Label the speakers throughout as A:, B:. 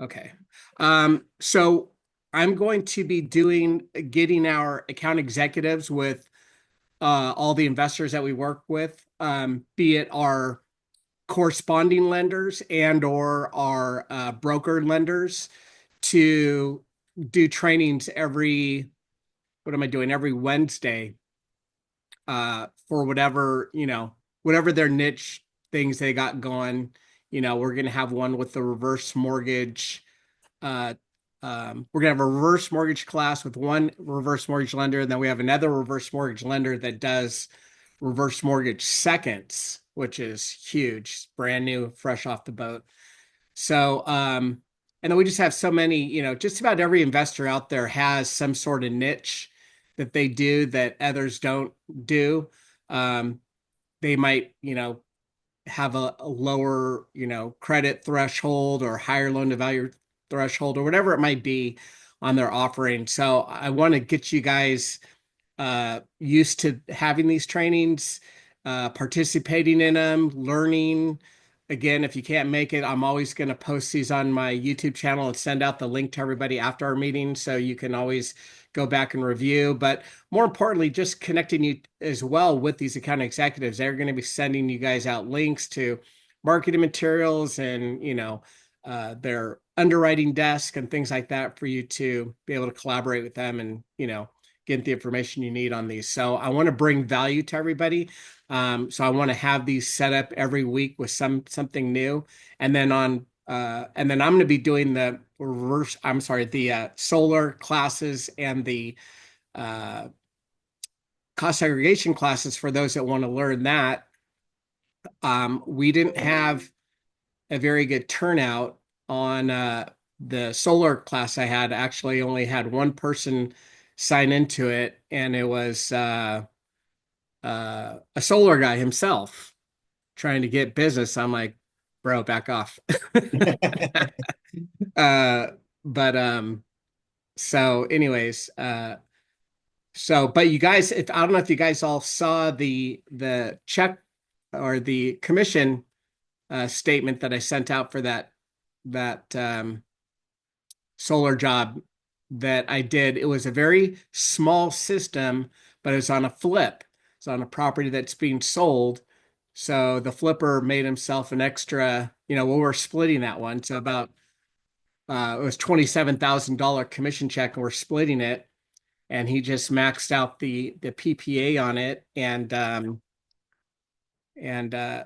A: Okay. So I'm going to be getting our account executives with all the investors that we work with, be it our corresponding lenders and or our broker lenders, to do trainings what am I doing? Every Wednesday, for whatever their niche things they got going. We're going to have one with the reverse mortgage. Uh, we're gonna have a reverse mortgage class with one reverse mortgage lender, and then we have another reverse mortgage lender that does reverse mortgage seconds, which is huge, brand new, fresh off the boat. So, and then we just have so many, just about every investor out there has some sort of niche that they do that others don't do. Um, they might, have a lower, credit threshold or higher loan to value threshold or whatever it might be on their offering. So I want to get you guys used to having these trainings, participating in them, learning. Again, if you can't make it, I'm always going to post these on my YouTube channel and send out the link to everybody after our meeting so you can always go back and review. But more importantly, just connecting you as well with these account executives. They're going to be sending you guys out links to marketing materials and, their underwriting desk and things like that for you to be able to collaborate with them and, get the information you need on these. So I want to bring value to everybody. So I want to have these set up every week with something new. And then and then I'm going to be doing the solar classes and the uh, cost segregation classes for those that want to learn that. We didn't have a very good turnout on the solar class I had. Actually, only had one person sign into it, and it was a solar guy himself trying to get business. I'm like, bro, back off. uh, but so anyways, but you guys, if I don't know if you guys all saw the check or the commission statement that I sent out for that solar job that I did. It was a very small system, but it was on a flip. It's on a property that's being sold. So the flipper made himself an extra, we were splitting that one. So about it was $27,000 commission check, and we're splitting it. And he just maxed out the PPA on it, and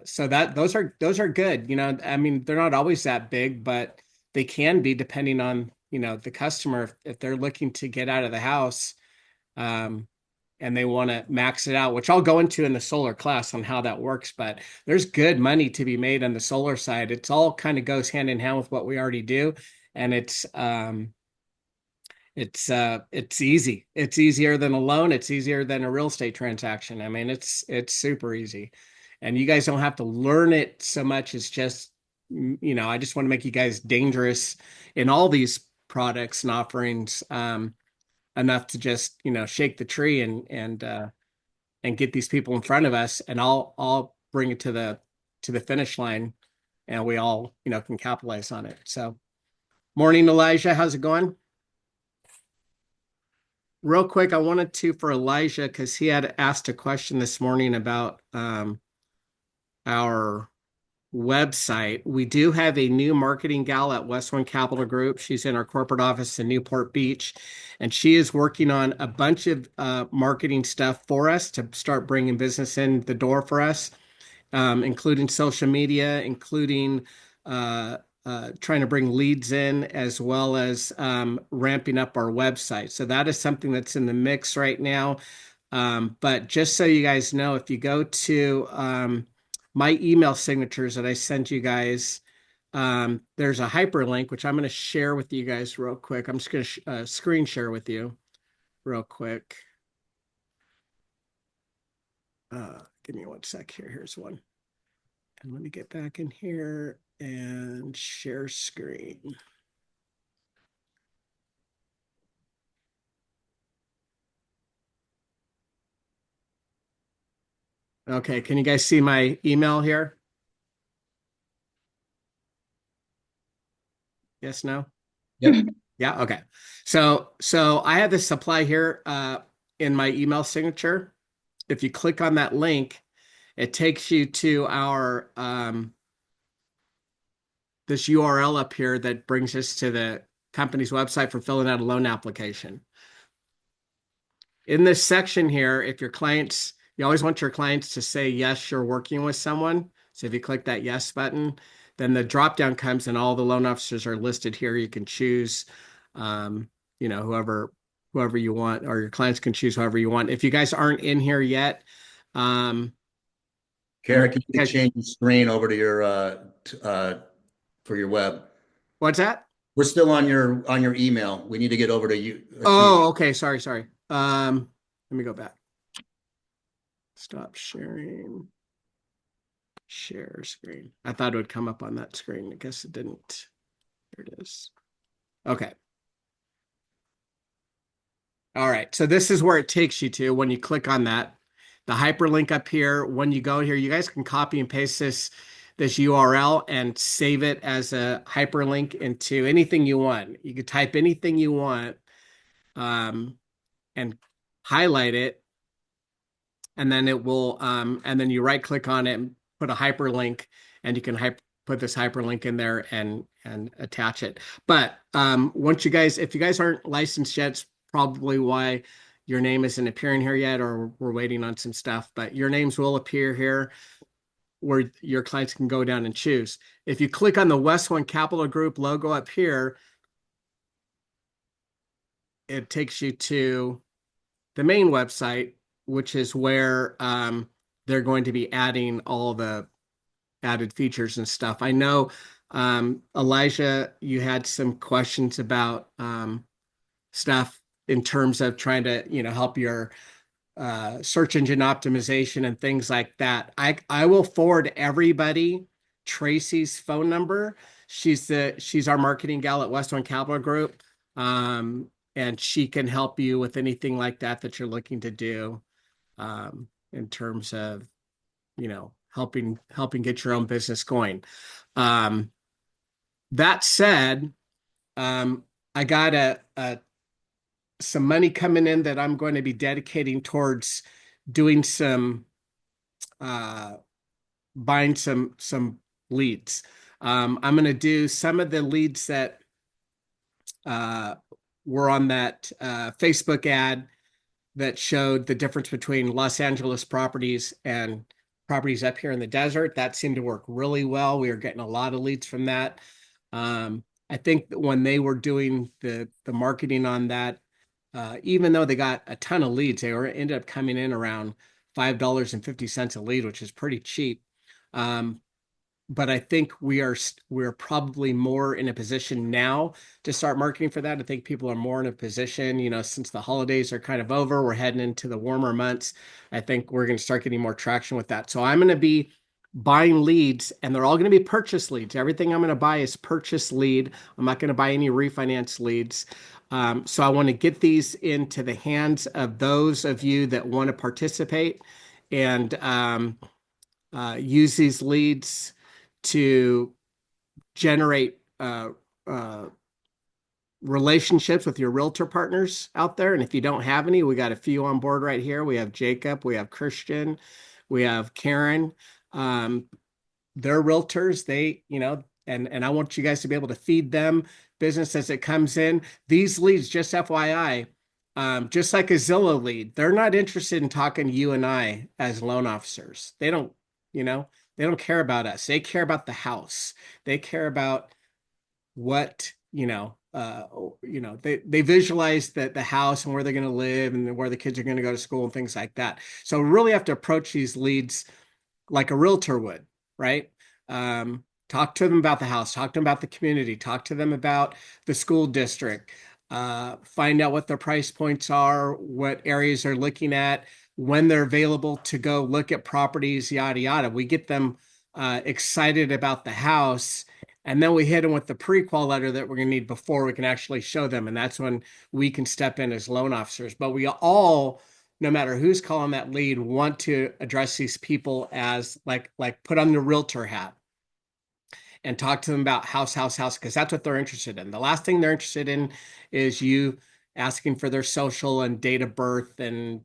A: so those are good. I mean, they're not always that big, but they can be depending on, the customer if they're looking to get out of the house, um, and they want to max it out, which I'll go into in the solar class on how that works. But there's good money to be made on the solar side. It's all kind of goes hand in hand with what we already do, and it's easy. It's easier than a loan. It's easier than a real estate transaction. I mean, it's super easy. And you guys don't have to learn it so much. It's just, I just want to make you guys dangerous in all these products and offerings, enough to just, shake the tree and get these people in front of us, and I'll bring it to the finish line, and we all, can capitalize on it. So, morning, Elijah. How's it going? Real quick, I wanted to for Elijah because he had asked a question this morning about our website. We do have a new marketing gal at West One Capital Group. She's in our corporate office in Newport Beach, and she is working on a bunch of marketing stuff for us to start bringing business in the door for us, including social media, including trying to bring leads in, as well as ramping up our website. So that is something that's in the mix right now. But just so you guys know, if you go to my email signatures that I sent you guys, there's a hyperlink, which I'm going to share with you guys real quick. I'm just going to screen share with you real quick. Give me one sec here. Here's one. And let me get back in here and share screen. Okay, can you guys see my email here? Yes, no?
B: Yep.
A: Yeah, okay. So I have this supply here in my email signature. If you click on that link, it takes you to our this URL up here that brings us to the company's website for filling out a loan application. In this section here, if your clients, you always want your clients to say yes, you're working with someone. So if you click that yes button, then the drop down comes and all the loan officers are listed here. You can choose, um, whoever you want, or your clients can choose whoever you want. If you guys aren't in here yet, um, I
B: Karen,
A: want
B: can
A: you
B: you
A: guys,
B: change the screen over to your for your web?
A: what's that?
B: We're still on your email. We need to get over to you to
A: Oh, okay. Sorry. Let me go back. Stop sharing. Share screen. I thought it would come up on that screen. I guess it didn't. Here it is. Okay. All right. So this is where it takes you to when you click on that. The hyperlink up here. When you go here, you guys can copy and paste this URL and save it as a hyperlink into anything you want. You could type anything you want and highlight it, and then it will and then you right click on it and put a hyperlink, and you can put this hyperlink in there and attach it. But once you guys, if you guys aren't licensed yet, it's probably why your name isn't appearing here yet, or we're waiting on some stuff, but your names will appear here where your clients can go down and choose. If you click on the West One Capital Group logo up here, it takes you to the main website, which is where they're going to be adding all the added features and stuff. I know, Elijah, you had some questions about stuff in terms of trying to, help your search engine optimization and things like that. I will forward everybody Tracy's phone number. She's our marketing gal at West One Capital Group. And she can help you with anything like that you're looking to do in terms of, helping get your own business going. Um, that said, um, I got some money coming in that I'm going to be dedicating towards doing some uh, buying some leads. I'm going to do some of the leads that uh, were on that Facebook ad that showed the difference between Los Angeles properties and properties up here in the desert. That seemed to work really well. We were getting a lot of leads from that. I think that when they were doing the marketing on that, even though they got a ton of leads, they were ended up coming in around $5.50 a lead, which is pretty cheap. Um, but I think we're probably more in a position now to start marketing for that. I think people are more in a position, since the holidays are kind of over, we're heading into the warmer months. I think we're going to start getting more traction with that. So I'm going to be buying leads, and they're all going to be purchase leads. Everything I'm going to buy is purchase lead. I'm not going to buy any refinance leads. So I want to get these into the hands of those of you that want to participate and use these leads to generate uh, relationships with your realtor partners out there. And if you don't have any, we got a few on board right here. We have Jacob, we have Christian, we have Karen. Um, they're realtors. And I want you guys to be able to feed them business as it comes in. These leads, just FYI, just like a Zillow lead, they're not interested in talking to you and I as loan officers. You know, they don't care about us. They care about the house. They care about what, they visualize the house and where they're going to live and where the kids are going to go to school and things like that. So really have to approach these leads like a realtor would, right? Talk to them about the house, talk to them about the community, talk to them about the school district, find out what their price points are, what areas they're looking at, when they're available to go look at properties, yada, yada. We get them excited about the house. And then we hit them with the pre-qual letter that we're going to need before we can actually show them. And that's when we can step in as loan officers. But we all, no matter who's calling that lead, want to address these people as like put on the realtor hat and talk to them about house, because that's what they're interested in. The last thing they're interested in is you asking for their social and date of birth and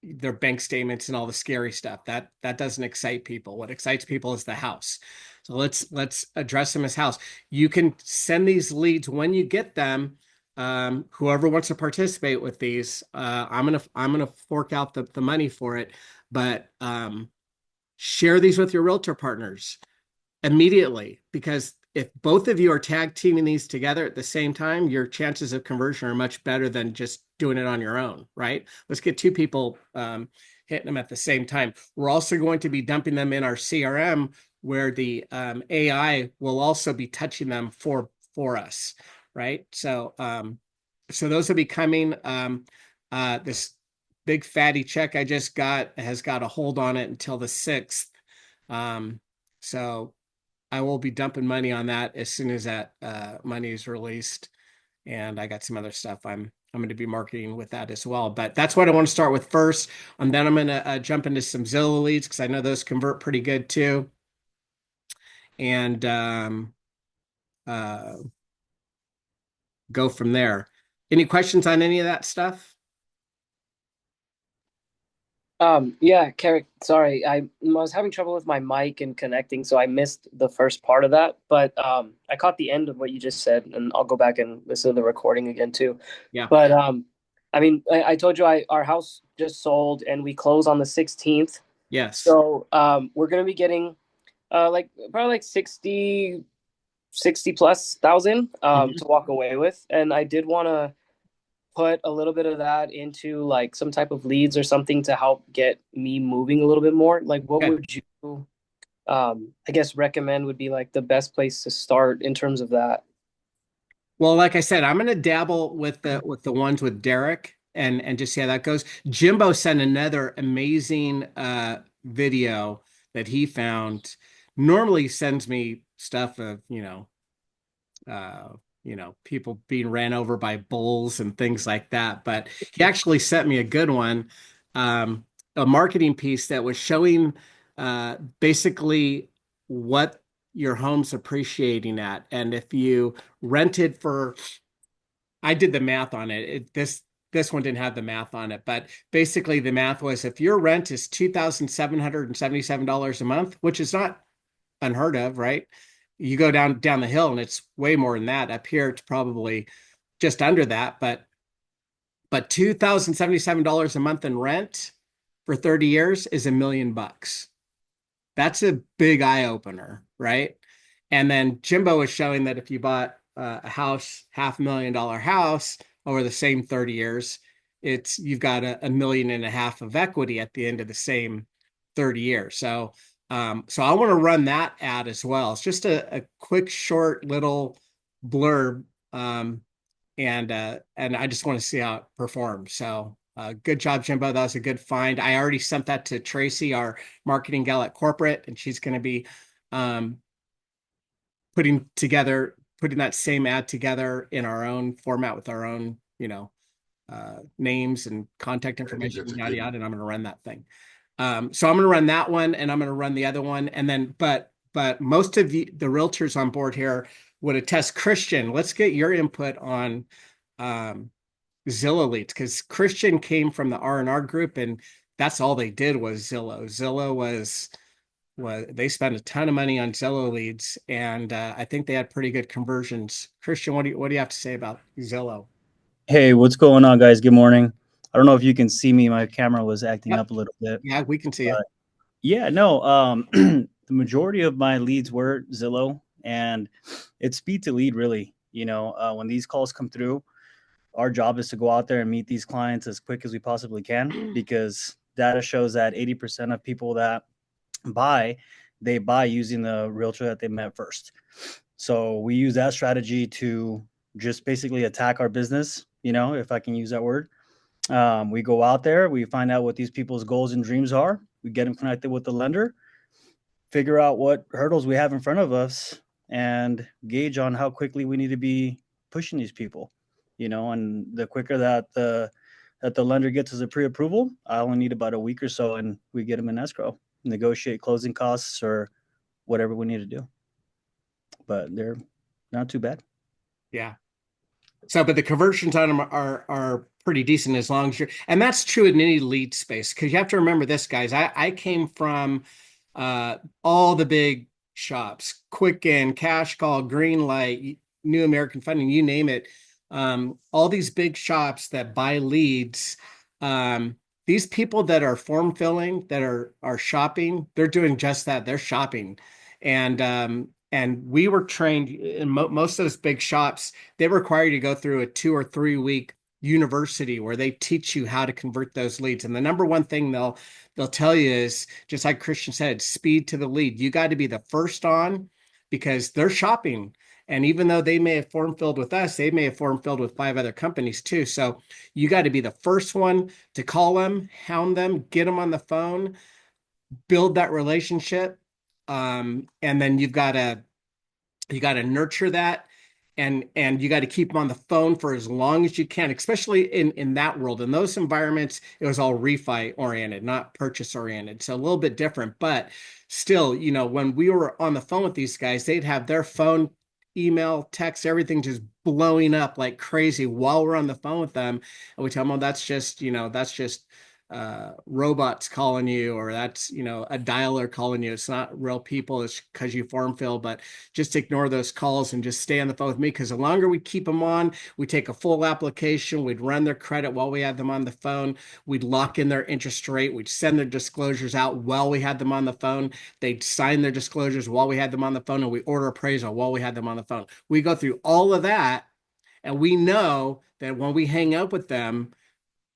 A: their bank statements and all the scary stuff. That doesn't excite people. What excites people is the house. So let's address them as house. You can send these leads when you get them. Whoever wants to participate with these, I'm gonna fork out the money for it, but share these with your realtor partners immediately, because if both of you are tag teaming these together at the same time, your chances of conversion are much better than just doing it on your own, right? Let's get two people hitting them at the same time. We're also going to be dumping them in our CRM, where the AI will also be touching them for us, right? So those will be coming. This big fatty check I just got has got a hold on it until the 6th. So I will be dumping money on that as soon as that money is released. And I got some other stuff I'm going to be marketing with that as well. But that's what I want to start with first. And then I'm going to jump into some Zillow leads, because I know those convert pretty good too. And uh, go from there. Any questions on any of that stuff?
C: Yeah, Carrick, sorry, I was having trouble with my mic and connecting, so I missed the first part of that. But I caught the end of what you just said, and I'll go back and listen to the recording again too.
A: Yeah.
C: But I mean, I told you our house just sold, and we close on the 16th.
A: Yes.
C: So we're gonna be getting like probably like 60 plus thousand
A: Mhm.
C: to walk away with, and I did want to put a little bit of that into like some type of leads or something to help get me moving a little bit more. Like, what
A: Good.
C: would you, I guess, recommend would be like the best place to start in terms of that?
A: Well, like I said, I'm going to dabble with the ones with Derek and just see how that goes. Jimbo sent another amazing video that he found. Normally he sends me stuff of, uh, people being ran over by bulls and things like that, but he actually sent me a good one, a marketing piece that was showing basically what your home's appreciating at. And if you rented for, I did the math on it. This one didn't have the math on it, but basically the math was, if your rent is $2,777 a month, which is not unheard of, right? You go down the hill and it's way more than that. Up here, it's probably just under that, but $2,077 a month in rent for 30 years is $1 million. That's a big eye opener, right? And then Jimbo is showing that if you bought a house, $500,000 house over the same 30 years, you've got a million and a half of equity at the end of the same 30 years. So I want to run that ad as well. It's just a quick, short little blurb, and I just want to see how it performs. So good job, Jimbo. That was a good find. I already sent that to Tracy, our marketing gal at corporate, and she's going to be um, putting that same ad together in our own format with our own, names and contact
B: I think
A: information,
B: that's a
A: yada
B: good.
A: yada, and I'm going to run that thing. So I'm going to run that one, and I'm going to run the other one, and then, but most of the realtors on board here would attest. Christian, let's get your input on um, Zillow leads, because Christian came from the R&R group, and that's all they did was Zillow. Zillow was they spent a ton of money on Zillow leads, and I think they had pretty good conversions. Christian, what do you have to say about Zillow?
D: Hey, what's going on, guys? Good morning. I don't know if you can see me. My camera was acting
A: Yep.
D: up a little bit.
A: Yeah, we can see you.
D: But yeah, no, the majority of my leads were Zillow, and it's speed to lead, really. When these calls come through, our job is to go out there and meet these clients as quick as we possibly can, because data shows that 80% of people that buy, they buy using the realtor that they met first. So we use that strategy to just basically attack our business, if I can use that word. We go out there, we find out what these people's goals and dreams are. We get them connected with the lender, figure out what hurdles we have in front of us, and gauge on how quickly we need to be pushing these people. And the quicker that the lender gets us a pre-approval, I only need about a week or so, and we get them in escrow, negotiate closing costs or whatever we need to do. but they're not too bad.
A: Yeah. So, but the conversions on them are pretty decent as long as you're, and that's true in any lead space because you have to remember this, guys. I came from all the big shops, Quicken, Cash Call, Greenlight, New American Funding, you name it. All these big shops that buy leads. These people that are form filling, that are shopping, they're doing just that. They're shopping, and we were trained in most of those big shops. They require you to go through a 2 or 3 week university where they teach you how to convert those leads. And the number one thing they'll tell you is, just like Christian said, speed to the lead. You got to be the first on because they're shopping. And even though they may have form filled with us, they may have form filled with 5 other companies too. So you got to be the first one to call them, hound them, get them on the phone, build that relationship. And then you got to nurture that, and you got to keep them on the phone for as long as you can, especially in that world. In those environments, it was all refi oriented, not purchase oriented. So a little bit different, but still, when we were on the phone with these guys, they'd have their phone, email, text, everything just blowing up like crazy while we're on the phone with them. And we tell them, oh, that's just robots calling you, or that's a dialer calling you. It's not real people. It's because you form fill. But just ignore those calls and just stay on the phone with me, because the longer we keep them on, we take a full application, we'd run their credit while we had them on the phone, we'd lock in their interest rate, we'd send their disclosures out while we had them on the phone, they'd sign their disclosures while we had them on the phone, and we order appraisal while we had them on the phone. We go through all of that, and we know that when we hang up with them,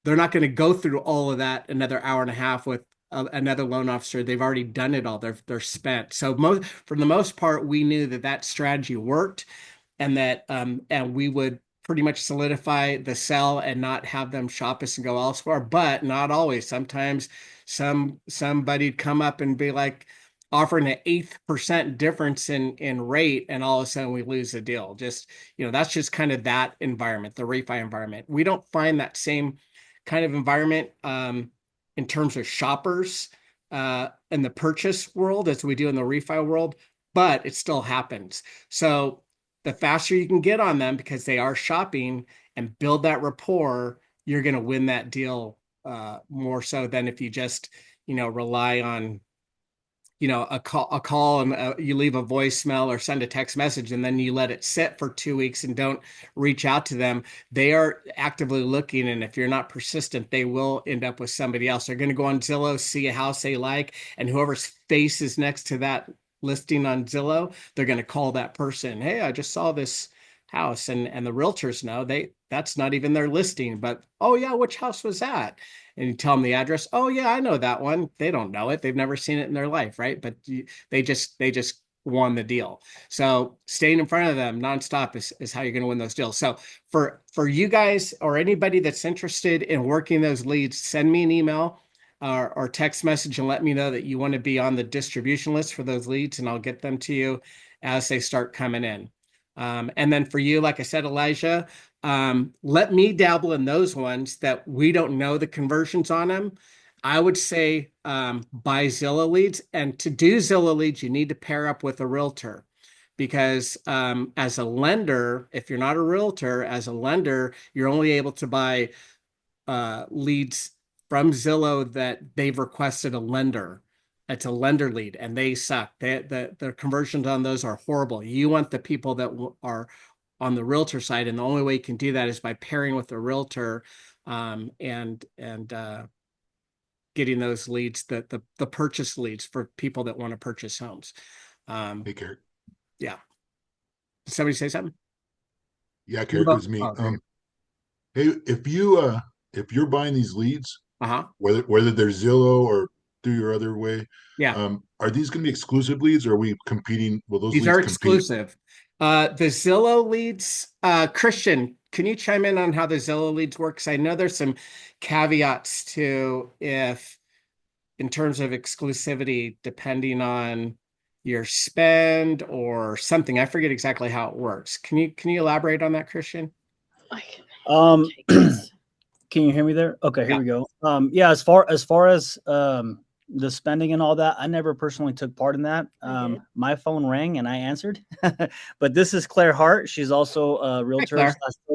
A: they're not going to go through all of that another hour and a half with another loan officer. They've already done it all. They're spent. So for the most part, we knew that strategy worked, and that and we would pretty much solidify the sell and not have them shop us and go elsewhere. But not always. Sometimes somebody'd come up and be like offering an 1/8% difference in rate, and all of a sudden we lose the deal. Just that's just kind of that environment, the refi environment. We don't find that same kind of environment in terms of shoppers in the purchase world as we do in the refi world, but it still happens. So the faster you can get on them because they are shopping and build that rapport, you're going to win that deal more so than if you just rely on a call and you leave a voicemail or send a text message, and then you let it sit for 2 weeks and don't reach out to them. They are actively looking, and if you're not persistent, they will end up with somebody else. They're going to go on Zillow, see a house they like, and whoever's face is next to that listing on Zillow, they're going to call that person. Hey, I just saw this house, and the realtors know that's not even their listing, but oh yeah, which house was that? And you tell them the address. Oh yeah, I know that one. They don't know it. They've never seen it in their life, right? But they just won the deal. So staying in front of them nonstop is how you're going to win those deals. So for you guys or anybody that's interested in working those leads, send me an email or text message and let me know that you want to be on the distribution list for those leads, and I'll get them to you as they start coming in. And then for you, like I said, Elijah, let me dabble in those ones that we don't know the conversions on them. I would say buy Zillow leads. And to do Zillow leads, you need to pair up with a realtor, because as a lender, if you're not a realtor, as a lender, you're only able to buy leads from Zillow that they've requested a lender. It's a lender lead, and they suck. The conversions on those are horrible. You want the people that are on the realtor side, and the only way you can do that is by pairing with a realtor and getting those leads, the purchase leads for people that want to purchase homes.
E: Hey, Carrick.
A: Yeah. Did somebody say something?
E: Yeah, Carrick, it was me. Hey, if you're buying these leads, whether they're Zillow or through your other way, are these going to be exclusive leads, or are we competing? Will those
A: These
E: leads
A: are
E: compete?
A: exclusive. The Zillow leads, Christian, can you chime in on how the Zillow leads work? Because I know there's some caveats to in terms of exclusivity, depending on your spend or something. I forget exactly how it works. Can you elaborate on that, Christian?
D: Can you hear me there? Okay, here we go. Yeah, as far as the spending and all that, I never personally took part in that. My phone rang and I answered. But this is Claire Hart. She's also a realtor
A: Hi,
D: here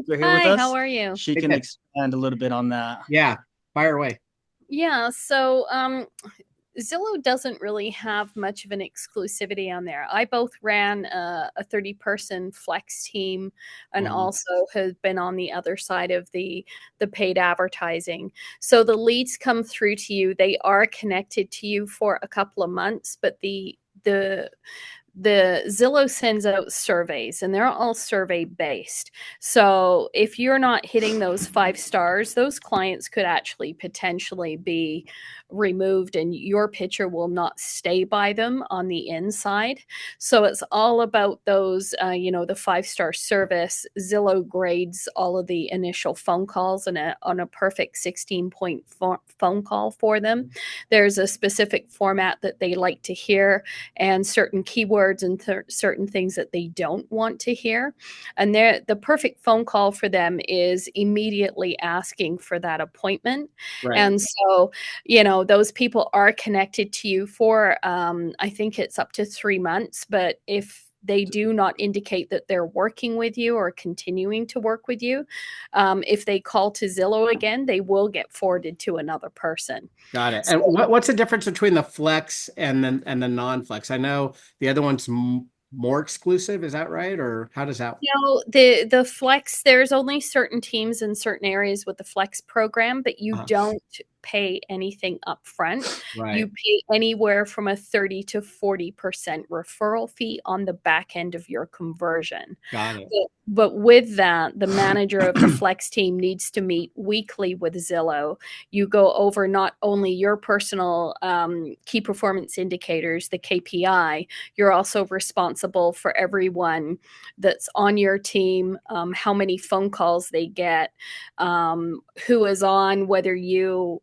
D: with
F: Hi,
D: us.
F: how are you?
D: She can expand a little bit on that.
A: Yeah, fire away.
F: Yeah, so Zillow doesn't really have much of an exclusivity on there. I both ran a 30-person flex team and also have been on the other side of the paid advertising. So the leads come through to you. They are connected to you for a couple of months, but the Zillow sends out surveys and they're all survey based. So if you're not hitting those 5 stars, those clients could actually potentially be removed and your picture will not stay by them on the inside. So it's all about those, the 5-star service. Zillow grades all of the initial phone calls on a perfect 16-point phone call for them. There's a specific format that they like to hear and certain keywords and certain things that they don't want to hear. And the perfect phone call for them is immediately asking for that appointment. Right. And so, those people are connected to you for, I think it's up to 3 months, but if they do not indicate that they're working with you or continuing to work with you, if they call to Zillow again, they will get forwarded to another person.
A: Got it. And what's the difference between the flex and the non-flex? I know the other one's more exclusive. Is that right? Or how does that?
F: The flex, there's only certain teams in certain areas with the flex program, but you don't pay anything up front. Right. You pay anywhere from a 30 to 40% referral fee on the back end of your conversion. Got it. But with that, the manager of the flex team needs to meet weekly with Zillow. You go over not only your personal key performance indicators, the KPI, you're also responsible for everyone that's on your team, how many phone calls they get, who is on, whether you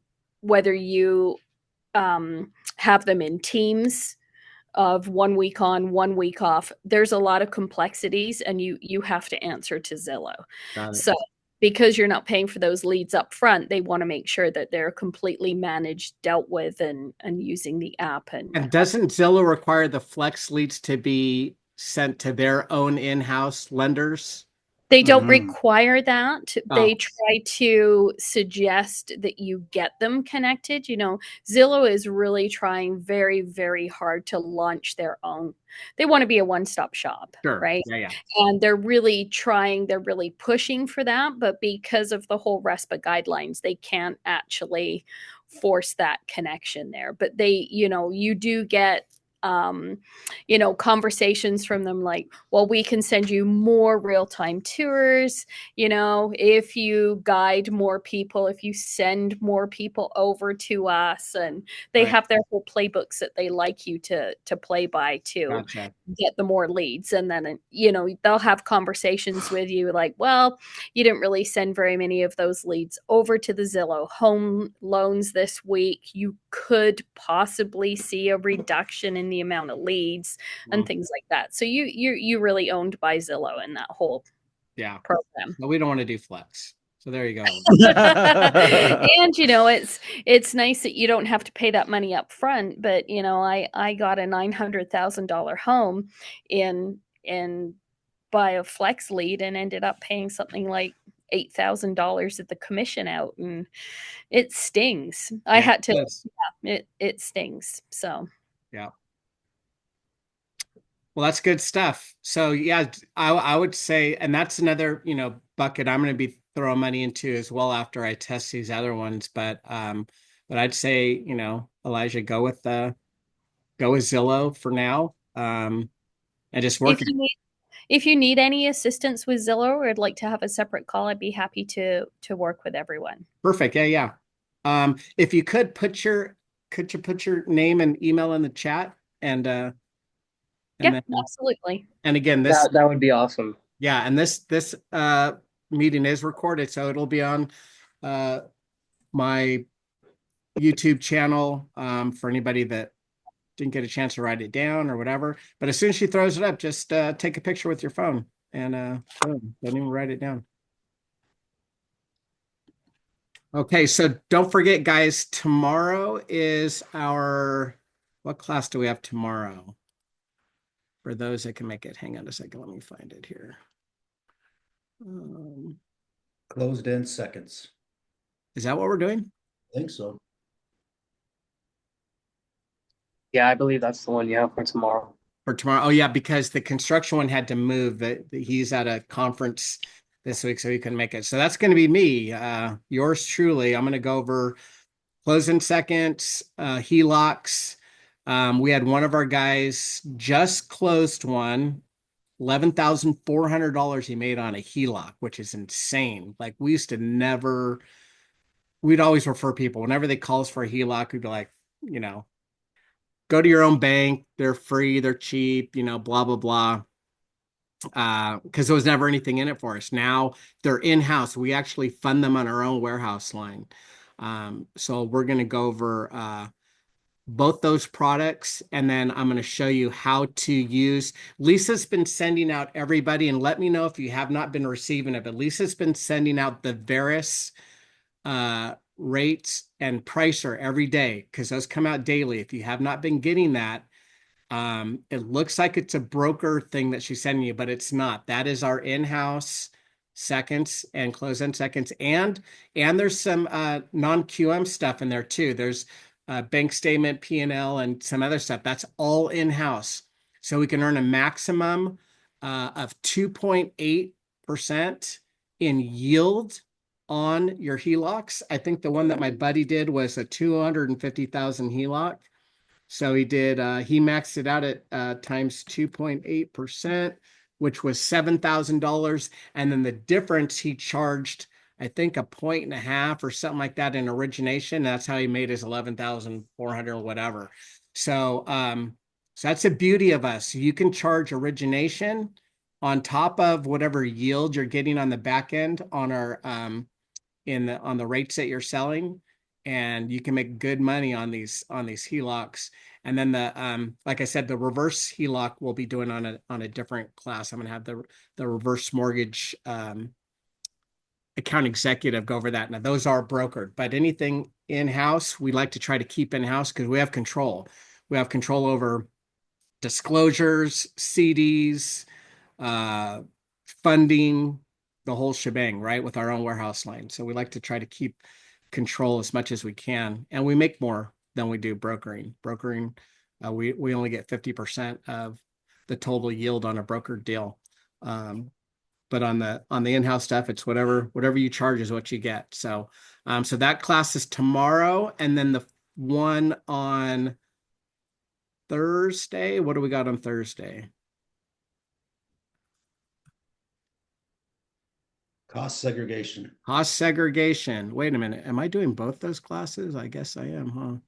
F: have them in teams of 1 week on, 1 week off. There's a lot of complexities and you have to answer to Zillow. So because you're not paying for those leads up front, they want to make sure that they're completely managed, dealt with, and using the app.
A: And doesn't Zillow require the flex leads to be sent to their own in-house lenders?
F: They don't require that. They try to suggest that you get them connected. Zillow is really trying very, very hard to launch their own. They want to be a one-stop shop, right? Yeah. And they're really pushing for that. But because of the whole RESPA guidelines, they can't actually force that connection there. But you do get conversations from them like, well, we can send you more real-time tours, if you guide more people, if you send more people over to us, and they have their whole playbooks that they like you to play by to get the more leads. And then, they'll have conversations with you like, well, you didn't really send very many of those leads over to the Zillow home loans this week. You could possibly see a reduction in the amount of leads and things like that. So you really owned by Zillow in that whole program.
A: No, we don't want to do flex. So there you go.
F: And it's nice that you don't have to pay that money up front. But I got a $900,000 home in by a flex lead and ended up paying something like $8,000 at the commission out, and it stings. I had to. It stings. So.
A: Yeah. Well, that's good stuff. So yeah, I would say, and that's another bucket I'm going to be throwing money into as well after I test these other ones. But I'd say Elijah, go with Zillow for now, and just work.
F: If you need any assistance with Zillow or would like to have a separate call, I'd be happy to work with everyone.
A: Perfect. Yeah. If you could put your name and email in the chat and
F: absolutely.
A: And again,
C: that would be awesome.
A: Yeah. And this meeting is recorded, so it'll be on my YouTube channel for anybody that didn't get a chance to write it down or whatever. But as soon as she throws it up, just take a picture with your phone and boom, don't even write it down. Okay, so don't forget, guys, tomorrow is what class do we have tomorrow? For those that can make it, hang on a second, let me find it here.
G: Closed-end seconds.
A: Is that what we're doing?
G: I think so.
C: Yeah, I believe that's the one you have for tomorrow.
A: For tomorrow? Oh yeah, because the construction one had to move. That he's at a conference this week, so he couldn't make it. So that's going to be me, yours truly. I'm going to go over closing seconds, HELOCs. We had one of our guys just closed one, $11,400 he made on a HELOC, which is insane. Like we used to never, we'd always refer people whenever they call us for a HELOC, we'd be like, go to your own bank. They're free. They're cheap, blah, blah, blah. Because there was never anything in it for us. Now they're in-house. We actually fund them on our own warehouse line. So we're going to go over both those products, and then I'm going to show you how to use. Lisa's been sending out everybody, and let me know if you have not been receiving it, but Lisa's been sending out the Verus rates and pricer every day, because those come out daily. If you have not been getting that, it looks like it's a broker thing that she's sending you, but it's not. That is our in-house seconds and close-end seconds, and there's some non-QM stuff in there too. There's bank statement, P&L, and some other stuff. That's all in-house, so we can earn a maximum of 2.8% in yield on your HELOCs. I think the one that my buddy did was a 250,000 HELOC. So he maxed it out at times 2.8%, which was $7,000. And then the difference he charged, I think, 1.5 or something like that in origination. That's how he made his 11,400 or whatever. So, so that's the beauty of us. You can charge origination on top of whatever yield you're getting on the back end on our on the rates that you're selling, and you can make good money on these HELOCs. And then the like I said, the reverse HELOC we'll be doing on a different class. I'm gonna have the reverse mortgage account executive go over that. Now those are brokered, but anything in-house we like to try to keep in-house because we have control. We have control over disclosures, CDs, funding, the whole shebang, right, with our own warehouse line. So we like to try to keep control as much as we can, and we make more than we do brokering. We only get 50% of the total yield on a brokered deal. But on the in-house stuff, it's whatever you charge is what you get. So so that class is tomorrow, and then the one on Thursday. What do we got on Thursday?
G: Cost segregation.
A: Cost segregation. Wait a minute. Am I doing both those classes? I guess I am,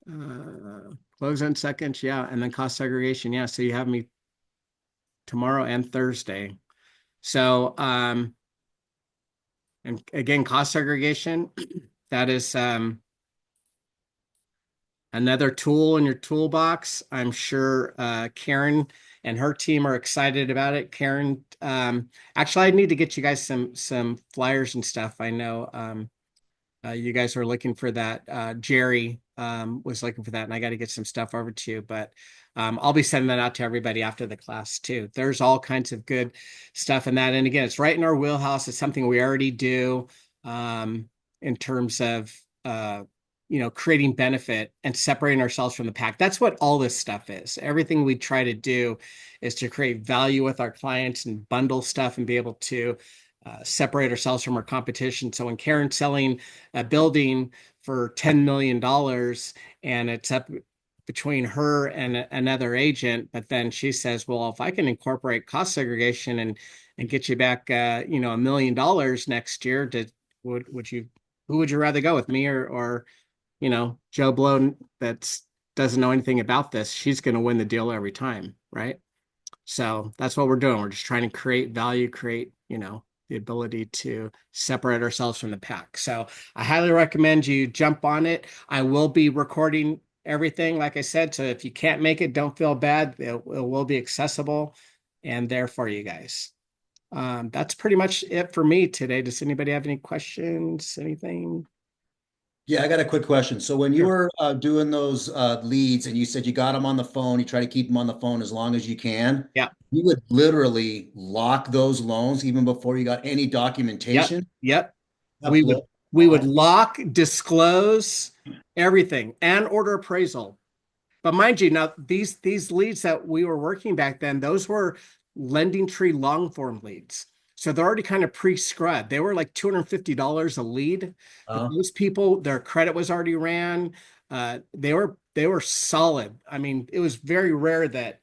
A: huh? Close-end seconds, yeah, and then cost segregation, yeah. So you have me tomorrow and Thursday. So and again, cost segregation, that is another tool in your toolbox. I'm sure Karen and her team are excited about it. Karen, actually, I need to get you guys some flyers and stuff. I know you guys are looking for that. Jerry was looking for that, and I got to get some stuff over to you. But I'll be sending that out to everybody after the class too. There's all kinds of good stuff in that. And again, it's right in our wheelhouse. It's something we already do in terms of creating benefit and separating ourselves from the pack. That's what all this stuff is. Everything we try to do is to create value with our clients and bundle stuff and be able to separate ourselves from our competition. So when Karen's selling a building for $10 million and it's up between her and another agent, but then she says, well, if I can incorporate cost segregation and get you back $1 million next year, who would you rather go with, me or Joe Blow that doesn't know anything about this? She's going to win the deal every time, right? So that's what we're doing. We're just trying to create value, the ability to separate ourselves from the pack. So I highly recommend you jump on it. I will be recording everything, like I said. So if you can't make it, don't feel bad. It will be accessible and there for you guys. That's pretty much it for me today. Does anybody have any questions? Anything?
G: Yeah, I got a quick question. So when you were doing those leads and you said you got them on the phone, you try to keep them on the phone as long as you can.
A: Yeah.
G: You would literally lock those loans even before you got any documentation.
A: Yep. We would lock, disclose everything, and order appraisal. But mind you, now these leads that we were working back then, those were LendingTree long form leads. So they're already kind of pre-scrubbed. They were like $250 a lead. But those people, their credit was already ran. They were solid. I mean, it was very rare that,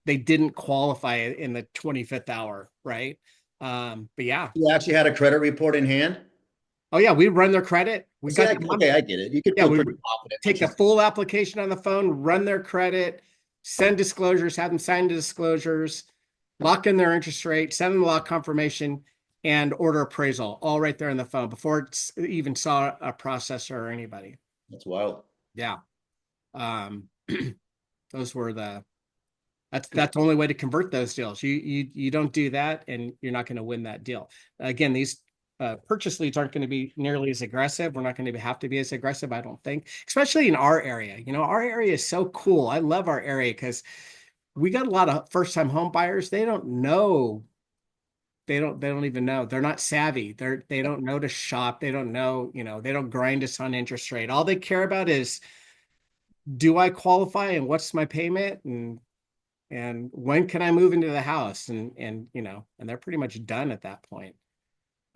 A: they didn't qualify in the 25th hour, right? But yeah.
G: You actually had a credit report in hand?
A: Oh yeah, we run their credit.
G: Okay, I get it. You could feel pretty confident.
A: Take a full application on the phone, run their credit, send disclosures, have them sign the disclosures, lock in their interest rate, send them the lock confirmation, and order appraisal, all right there on the phone before it's even saw a processor or anybody.
G: That's wild.
A: Yeah. Those were that's the only way to convert those deals. You don't do that and you're not going to win that deal. Again, these purchase leads aren't going to be nearly as aggressive. We're not going to have to be as aggressive, I don't think, especially in our area. Our area is so cool. I love our area because we got a lot of first-time home buyers. They don't know. They don't even know. They're not savvy. They don't know to shop. They don't know, they don't grind us on interest rate. All they care about is, do I qualify and what's my payment and when can I move into the house? And they're pretty much done at that point.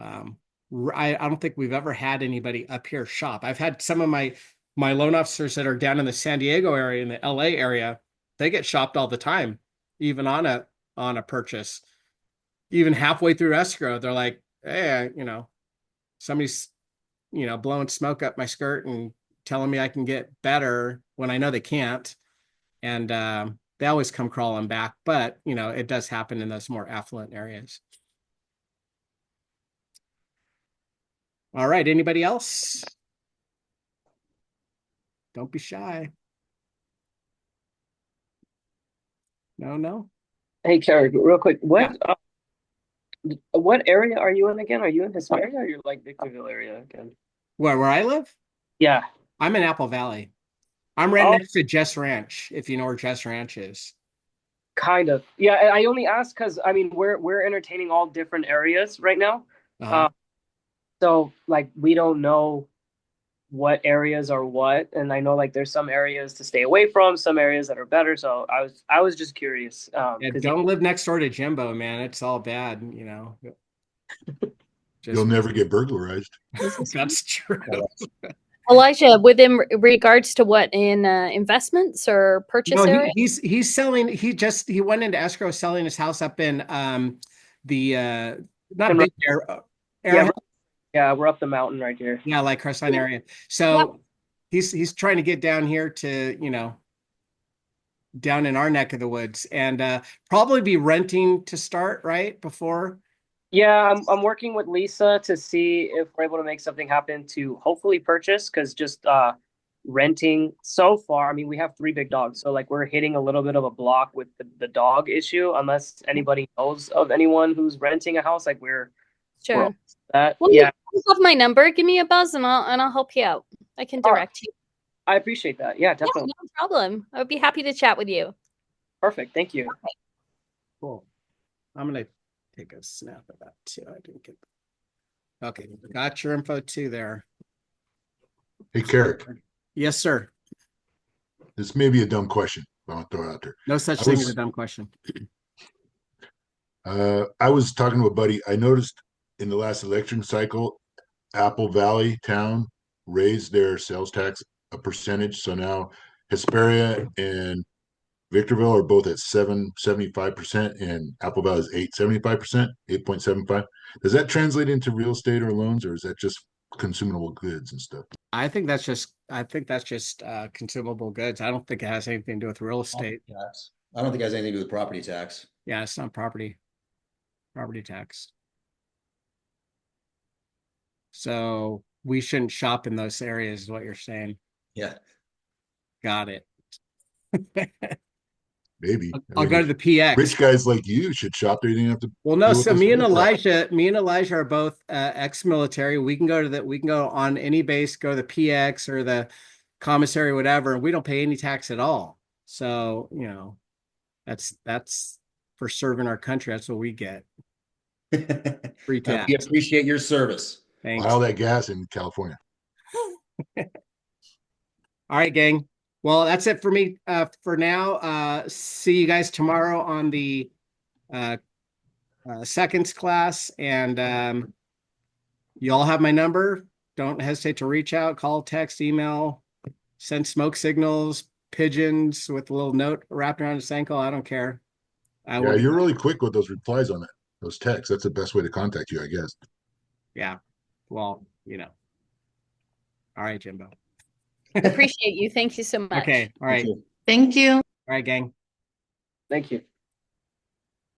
A: I don't think we've ever had anybody up here shop. I've had some of my loan officers that are down in the San Diego area, in the LA area, they get shopped all the time, even on a purchase. Even halfway through escrow, they're like, hey, somebody's, blowing smoke up my skirt and telling me I can get better when I know they can't. And they always come crawling back, but it does happen in those more affluent areas. All right. Anybody else? Don't be shy. No.
C: Hey, Carrie, real quick. What area are you in again? Are you in Hesperia or you're like Victorville area again?
A: Where I live?
C: Yeah.
A: I'm in Apple Valley. I'm right next to Jess Ranch, if you know where Jess Ranch is.
C: Kind of. Yeah, I only ask because we're entertaining all different areas right now. So we don't know what areas are what, and I know there's some areas to stay away from, some areas that are better. So I was just curious.
A: Don't live next door to Jimbo, man. It's all bad,
E: You'll never get burglarized.
A: That's true.
F: Elijah, within regards to what, in investments or purchase area?
A: He's selling. He went into escrow selling his house up in the not Big Bear.
C: Yeah, we're up the mountain right here.
A: Yeah, like Crestline area. So he's trying to get down here to down in our neck of the woods, and probably be renting to start right before.
C: Yeah, I'm working with Lisa to see if we're able to make something happen to hopefully purchase, because just renting so far, we have 3 big dogs, so we're hitting a little bit of a block with the dog issue. Unless anybody knows of anyone who's renting a house, we're
F: sure.
C: That
F: well, yeah, you have my number. Give me a buzz and I'll help you out. I can direct you.
C: I appreciate that. Yeah, definitely.
F: Yeah, no problem. I would be happy to chat with you.
C: Perfect. Thank you.
F: Okay.
A: Cool. I'm gonna take a snap of that too. I didn't get. Okay, got your info too there.
E: Hey, Carrick.
A: Yes, sir.
E: This may be a dumb question, but I'll throw it out there.
A: No such thing as a dumb question.
E: I was talking to a buddy. I noticed in the last election cycle, Apple Valley town raised their sales tax a percentage. So now Hesperia and Victorville are both at 7.75%, and Apple Valley is 8.75%, 8.75. Does that translate into real estate or loans, or is that just consumable goods and stuff?
A: I think that's just consumable goods. I don't think it has anything to do with real estate.
G: I don't think it has anything to do with property tax.
A: Yeah, it's not property tax. So we shouldn't shop in those areas, is what you're saying.
G: Yeah.
A: Got it.
E: maybe.
A: I'll go to the PX.
E: Rich guys like you should shop there. You didn't have to.
A: Well, no. So me and Elijah are both ex-military. We can go on any base, go to the PX or the commissary, whatever, and we don't pay any tax at all. So, you know, that's for serving our country. That's what we get. Free tax.
G: We appreciate your service.
A: Thanks.
E: All that gas in California.
A: All right, gang. Well, that's it for me for now. See you guys tomorrow on the seconds class, and you all have my number. Don't hesitate to reach out, call, text, email, send smoke signals, pigeons with a little note wrapped around his ankle. I don't care.
E: Yeah, you're really quick with those replies on it. Those texts. That's the best way to contact you, I guess.
A: Yeah. Well, you know. All right, Jimbo.
F: Appreciate you. Thank you so much.
A: Okay. All right.
H: Thank you.
A: All right, gang.
C: Thank you.